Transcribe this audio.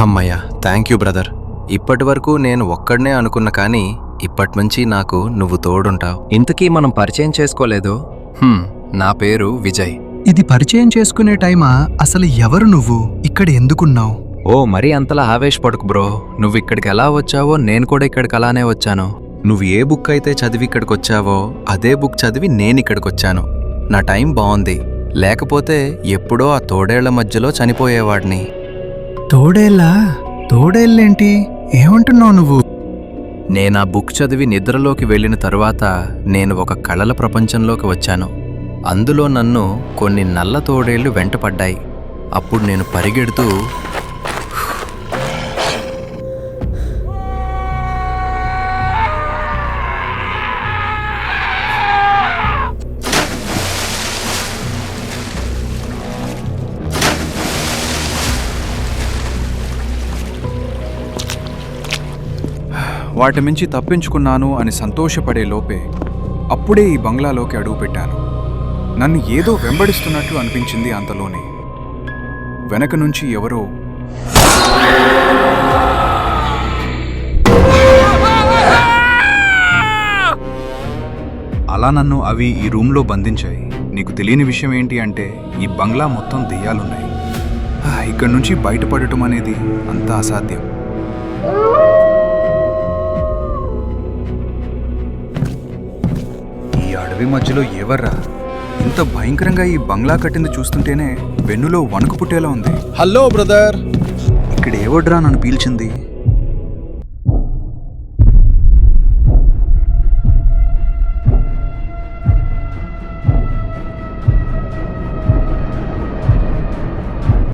అమ్మయ్య, thank you brother. ఇప్పటి వరకు నేను ఒక్కడనే అనుకున్నా, కానీ ఇప్పటినుంచి నాకు నువ్వు తోడుంటావు. ఇంతకీ మనం పరిచయం చేసుకోలేదు. నా పేరు విజయ్. ఇది పరిచయం చేసుకునే టైమా? అసలు ఎవరు నువ్వు? ఇక్కడ ఎందుకున్నావు? ఓ, మరీ అంతలా ఆవేశపడకు బ్రో. నువ్వు ఇక్కడికి ఎలా వచ్చావో నేను కూడా ఇక్కడికి అలానే వచ్చాను. నువ్వు ఏ బుక్ అయితే చదివి ఇక్కడికొచ్చావో అదే బుక్ చదివి నేనిక్కడికొచ్చాను. నా టైం బాగుంది, లేకపోతే ఎప్పుడో ఆ తోడేళ్ల మధ్యలో చనిపోయేవాడిని. తోడేళ్ళా? తోడేళ్ళేంటి? ఏమంటున్నావు నువ్వు? నేనా బుక్ చదివి నిద్రలోకి వెళ్ళిన తరువాత నేను ఒక కళల ప్రపంచంలోకి వచ్చాను. అందులో నన్ను కొన్ని నల్ల తోడేళ్లు వెంటపడ్డాయి. అప్పుడు నేను పరిగెడుతూ వాటి మించి తప్పించుకున్నాను అని సంతోషపడే లోపే అప్పుడే ఈ బంగ్లాలోకి అడుగుపెట్టాను. నన్ను ఏదో వెంబడిస్తున్నట్లు అనిపించింది. అంతలోనే వెనక నుంచి ఎవరో అలా నన్ను అవి ఈ రూమ్లో బంధించాయి. నీకు తెలియని విషయం ఏంటి అంటే ఈ బంగ్లా మొత్తం దెయ్యాలున్నాయి. ఇక్కడి నుంచి బయటపడటం అనేది అంత అసాధ్యం. ఈ అడవి మధ్యలో ఎవర్రా? ఇంత భయంకరంగా ఈ బంగ్లా కట్టింది చూస్తుంటేనే వెన్నులో వణుకు పుట్టేలా ఉంది. Hello brother. ఇక్కడ ఏవడ్రా నన్ను పీల్చింది?